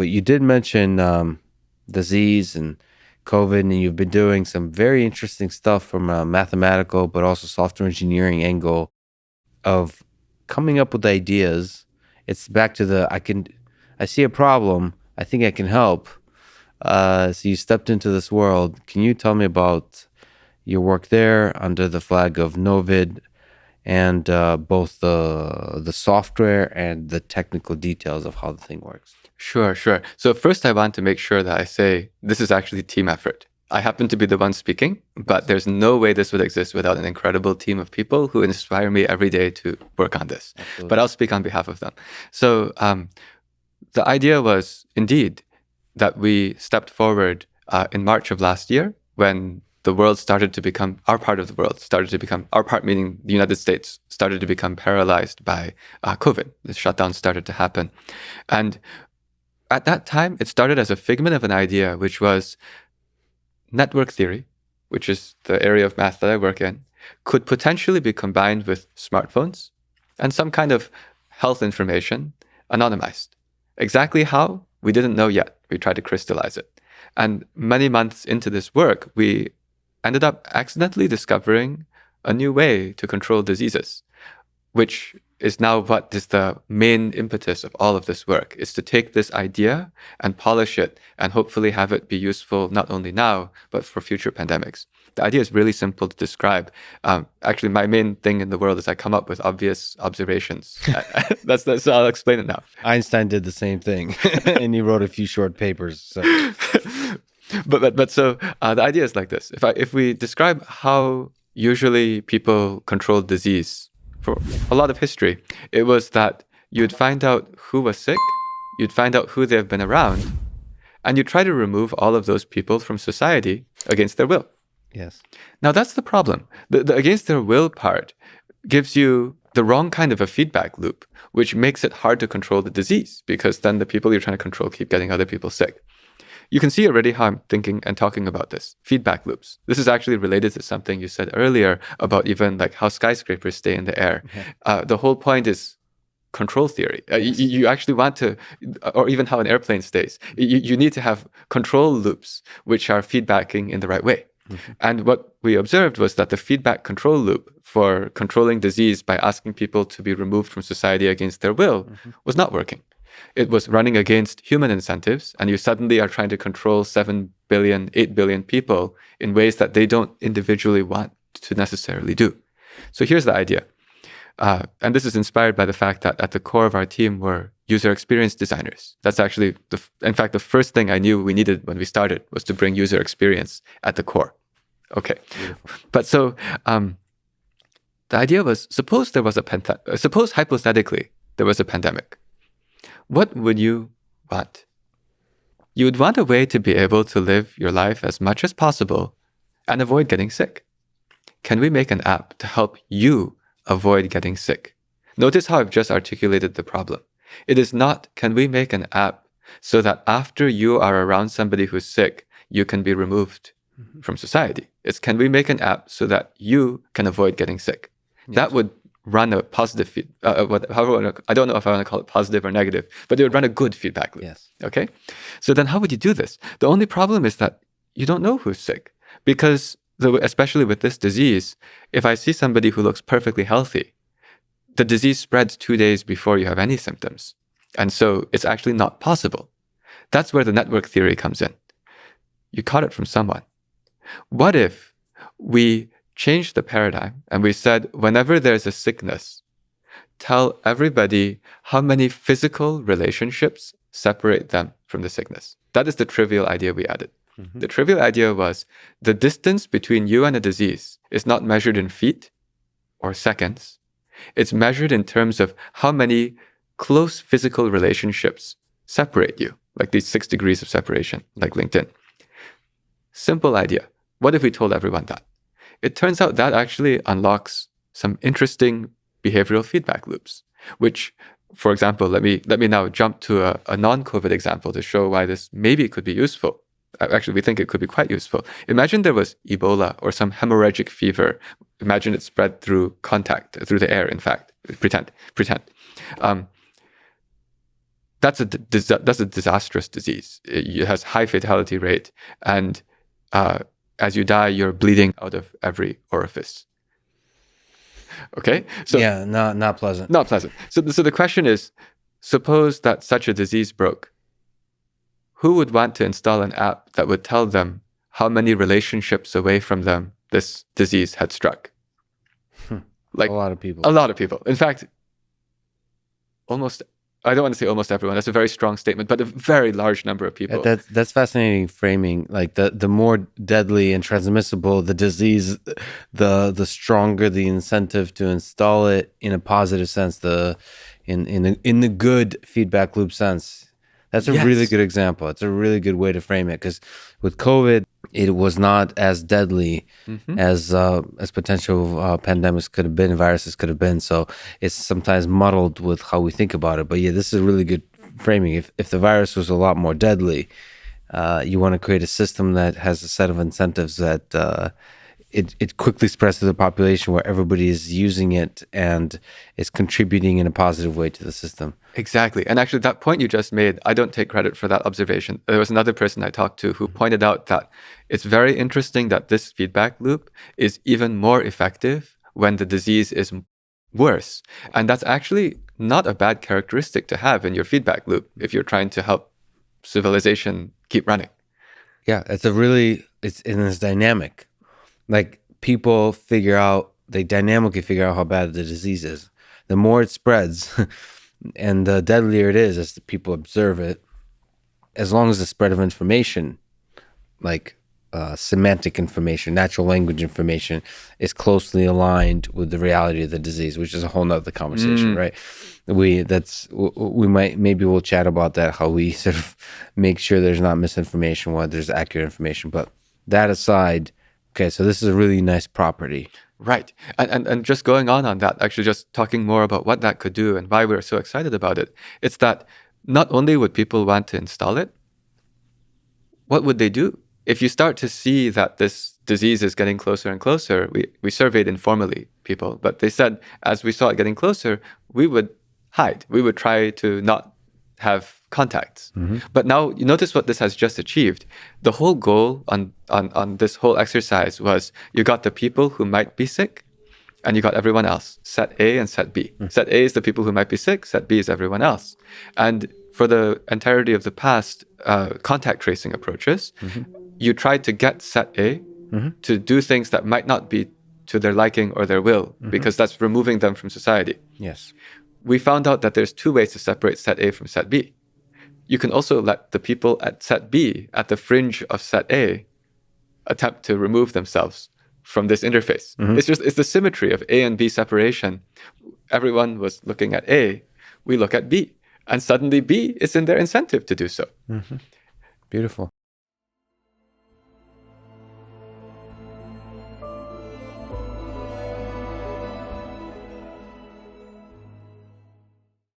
but you did mention disease and COVID, and you've been doing some very interesting stuff from a mathematical but also software engineering angle of coming up with ideas. It's back to I see a problem, I think I can help. So you stepped into this world. Can you tell me about your work there under the flag of Novid, and both the software and the technical details of how the thing works? Sure. So first I want to make sure that I say this is actually a team effort. I happen to be the one speaking, but there's no way this would exist without an incredible team of people who inspire me every day to work on this. Absolutely. But I'll speak on behalf of them. So the idea was indeed that we stepped forward in March of last year when the world started to become, our part of the world started to become, our part meaning the United States, started to become paralyzed by COVID. The shutdown started to happen. And at that time, it started as a figment of an idea, which was network theory, which is the area of math that I work in, could potentially be combined with smartphones and some kind of health information anonymized. Exactly how? We didn't know yet. We tried to crystallize it. And many months into this work, we ended up accidentally discovering a new way to control diseases, which is now what is the main impetus of all of this work, is to take this idea and polish it and hopefully have it be useful not only now, but for future pandemics. The idea is really simple to describe. Actually, my main thing in the world is I come up with obvious observations. That's I'll explain it now. Einstein did the same thing, and he wrote a few short papers. So. So the idea is like this. If we describe how usually people control disease for a lot of history, it was that you'd find out who was sick, you'd find out who they've been around, and you try to remove all of those people from society against their will. Yes. Now that's the problem. The against their will part gives you the wrong kind of a feedback loop, which makes it hard to control the disease, because then the people you're trying to control keep getting other people sick. You can see already how I'm thinking and talking about this. Feedback loops. This is actually related to something you said earlier about even like how skyscrapers stay in the air. Okay. The whole point is control theory. You actually want to, or even how an airplane stays. You need to have control loops which are feedbacking in the right way. Mm-hmm. And what we observed was that the feedback control loop for controlling disease by asking people to be removed from society against their will was not working. It was running against human incentives, and you suddenly are trying to control 7 billion, 8 billion people in ways that they don't individually want to necessarily do. So here's the idea. And this is inspired by the fact that at the core of our team were user experience designers. That's actually, in fact, the first thing I knew we needed when we started was to bring user experience at the core. Okay. Beautiful. But so the idea was, suppose hypothetically there was a pandemic. What would you want? You would want a way to be able to live your life as much as possible and avoid getting sick. Can we make an app to help you avoid getting sick? Notice how I've just articulated the problem. It is not, can we make an app so that after you are around somebody who's sick, you can be removed from society? It's, can we make an app so that you can avoid getting sick? Yes. That would run a positive I don't know if I want to call it positive or negative, but it would run a good feedback loop. Yes. Okay? So then how would you do this? The only problem is that you don't know who's sick, because especially with this disease, if I see somebody who looks perfectly healthy, the disease spreads 2 days before you have any symptoms. And so it's actually not possible. That's where the network theory comes in. You caught it from someone. What if we changed the paradigm and we said, whenever there's a sickness, tell everybody how many physical relationships separate them from the sickness? That is the trivial idea we added. Mm-hmm. The trivial idea was the distance between you and a disease is not measured in feet or seconds. It's measured in terms of how many close physical relationships separate you, like these 6 degrees of separation, like LinkedIn. Simple idea. What if we told everyone that? It turns out that actually unlocks some interesting behavioral feedback loops, which, for example, let me now jump to a non-COVID example to show why this maybe could be useful. Actually, we think it could be quite useful. Imagine there was Ebola or some hemorrhagic fever. Imagine it spread through contact, through the air, in fact. Pretend. that's a disastrous disease. It has high fatality rate, and as you die, you're bleeding out of every orifice. Okay, so yeah, not pleasant. Not pleasant. So the question is, suppose that such a disease broke. Who would want to install an app that would tell them how many relationships away from them this disease had struck? Like a lot of people. A lot of people. In fact, I don't want to say almost everyone. That's a very strong statement, but a very large number of people. That's fascinating framing. Like the more deadly and transmissible the disease, the stronger the incentive to install it in a positive sense. In the good feedback loop sense. That's a really good example. It's a really good way to frame it, because with COVID, it was not as deadly as potential pandemics could have been, viruses could have been. So it's sometimes muddled with how we think about it. But yeah, this is a really good framing. If the virus was a lot more deadly, you want to create a system that has a set of incentives that it quickly spreads to the population, where everybody is using it and is contributing in a positive way to the system. Exactly. And actually, that point you just made, I don't take credit for that observation. There was another person I talked to who pointed out that it's very interesting that this feedback loop is even more effective when the disease is worse. And that's actually not a bad characteristic to have in your feedback loop if you're trying to help civilization keep running. Yeah, it's dynamic. Like, people they dynamically figure out how bad the disease is. The more it spreads and the deadlier it is as the people observe it, as long as the spread of information, like semantic information, natural language information, is closely aligned with the reality of the disease, which is a whole nother conversation, right? Maybe we'll chat about that, how we sort of make sure there's not misinformation while there's accurate information. But that aside, okay, so this is a really nice property. Right. And just going on that, actually just talking more about what that could do and why we're so excited about it, it's that not only would people want to install it, what would they do? If you start to see that this disease is getting closer and closer, we surveyed informally people, but they said as we saw it getting closer, we would hide. We would try to not have contacts. But now you notice what this has just achieved. The whole goal on this whole exercise was you got the people who might be sick and you got everyone else, set A and set B. Set A is the people who might be sick, set B is everyone else. And for the entirety of the past contact tracing approaches, you tried to get set A to do things that might not be to their liking or their will, because that's removing them from society. Yes. We found out that there's two ways to separate set A from set B. You can also let the people at set B, at the fringe of set A, attempt to remove themselves from this interface. It's the symmetry of A and B separation. Everyone was looking at A, we look at B, and suddenly B is in their incentive to do so. Beautiful.